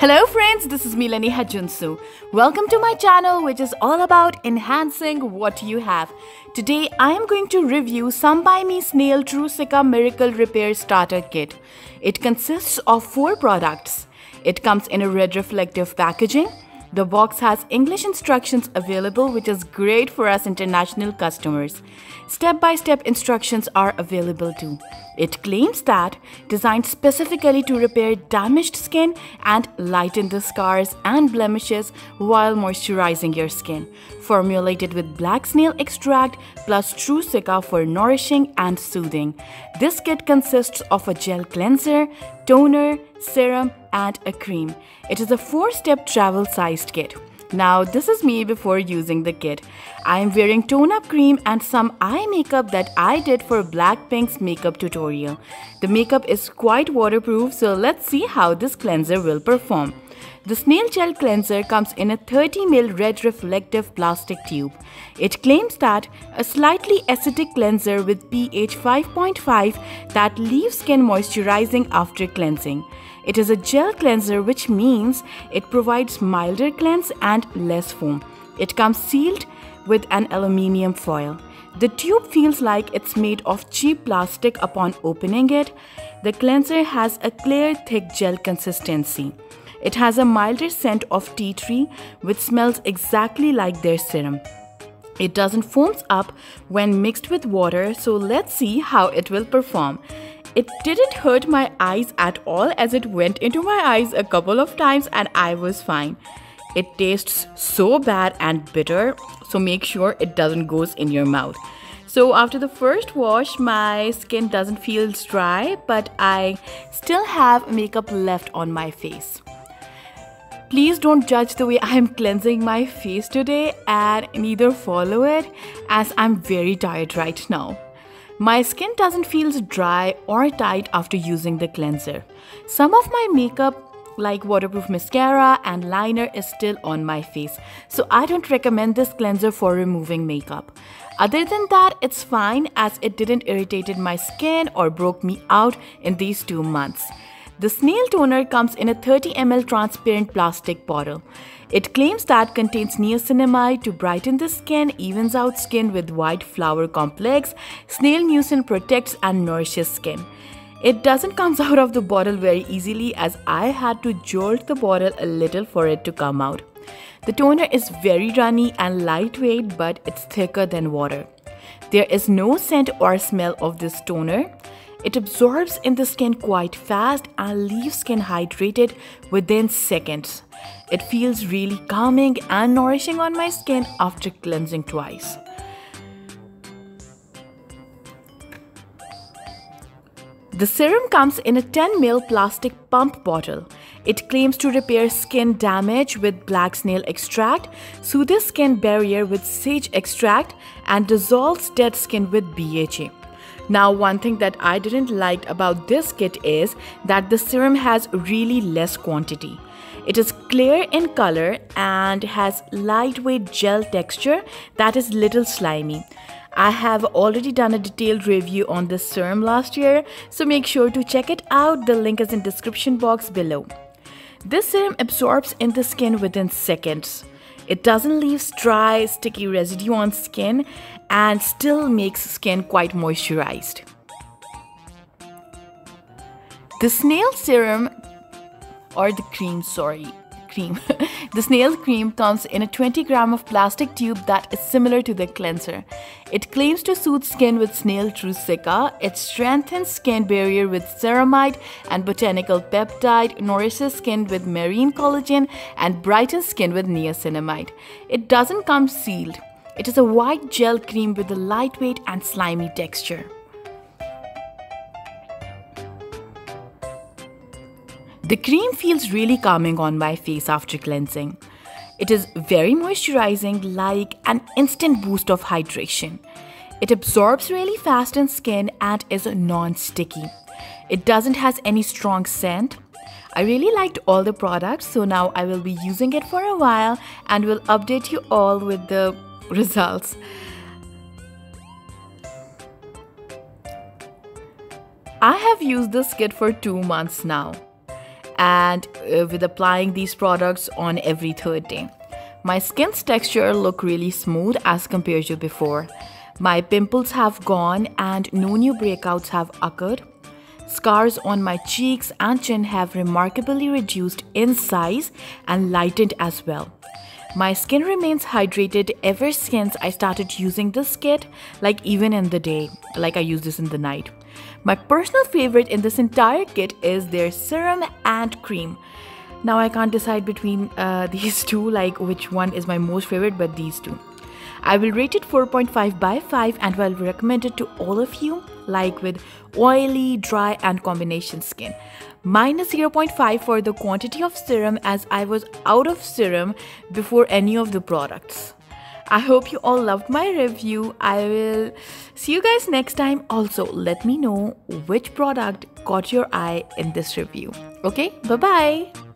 Hello friends, this is Milani Hajunsu. Welcome to my channel which is all about enhancing what you have. Today I am going to review Some By Me Snail Trusika Miracle Repair Starter Kit. It consists of 4 products. It comes in a red reflective packaging. The box has English instructions available, which is great for us international customers. Step-by-step instructions are available too. It claims that designed specifically to repair damaged skin and lighten the scars and blemishes while moisturizing your skin. Formulated with black snail extract plus Trusika for nourishing and soothing. This kit consists of a gel cleanser, toner, serum and a cream. It is a 4-step travel-sized kit. Now this is me before using the kit. I am wearing tone-up cream and some eye makeup that I did for Blackpink's makeup tutorial. The makeup is quite waterproof, so let's see how this cleanser will perform. The Snail Gel Cleanser comes in a 30ml red reflective plastic tube. It claims that a slightly acidic cleanser with pH 5.5 that leaves skin moisturizing after cleansing. It is a gel cleanser, which means it provides milder cleanse and less foam. It comes sealed with an aluminium foil. The tube feels like it's made of cheap plastic upon opening it. The cleanser has a clear, thick gel consistency. It has a milder scent of tea tree, which smells exactly like their serum. It doesn't foam up when mixed with water, so let's see how it will perform. It didn't hurt my eyes at all as it went into my eyes a couple of times and I was fine. It tastes so bad and bitter, so make sure it doesn't go in your mouth. So after the first wash, my skin doesn't feel dry, but I still have makeup left on my face. Please don't judge the way I am cleansing my face today and neither follow it as I'm very tired right now. My skin doesn't feel dry or tight after using the cleanser. Some of my makeup like waterproof mascara and liner is still on my face, so I don't recommend this cleanser for removing makeup. Other than that, it's fine as it didn't irritate my skin or broke me out in these 2 months. The Snail Toner comes in a 30ml transparent plastic bottle. It claims that contains niacinamide to brighten the skin, evens out skin with white flower complex. Snail mucin protects and nourishes skin. It doesn't come out of the bottle very easily as I had to jolt the bottle a little for it to come out. The toner is very runny and lightweight, but it's thicker than water. There is no scent or smell of this toner. It absorbs in the skin quite fast and leaves skin hydrated within seconds. It feels really calming and nourishing on my skin after cleansing twice. The serum comes in a 10ml plastic pump bottle. It claims to repair skin damage with black snail extract, soothes skin barrier with sage extract, and dissolves dead skin with BHA. Now, one thing that I didn't like about this kit is that the serum has really less quantity. It is clear in color and has lightweight gel texture that is little slimy. I have already done a detailed review on this serum last year, so make sure to check it out. The link is in the description box below. This serum absorbs in the skin within seconds. It doesn't leave dry, sticky residue on skin and still makes skin quite moisturized. The snail serum or the cream, the snail cream comes in a 20 gram of plastic tube that is similar to the cleanser. It claims to soothe skin with snail Trusika. It strengthens skin barrier with ceramide and botanical peptide, nourishes skin with marine collagen, and brightens skin with niacinamide. It doesn't come sealed. It is a white gel cream with a lightweight and slimy texture. The cream feels really calming on my face after cleansing. It is very moisturizing, like an instant boost of hydration. It absorbs really fast in skin and is non-sticky. It doesn't have any strong scent. I really liked all the products, so now I will be using it for a while and will update you all with the results. I have used this kit for 2 months now. and with applying these products on every third day. My skin's texture look really smooth as compared to before. My pimples have gone and no new breakouts have occurred. Scars on my cheeks and chin have remarkably reduced in size and lightened as well. My skin remains hydrated ever since I started using this kit, like even in the day, like I use this in the night. My personal favorite in this entire kit is their serum and cream. Now I can't decide between these two, like which one is my most favorite, but these two. I will rate it 4.5 by 5 and will recommend it to all of you, like with oily, dry and combination skin. Minus 0.5 for the quantity of serum, as I was out of serum before any of the products. I hope you all loved my review. I will see you guys next time. Also, let me know which product caught your eye in this review. Okay, bye-bye.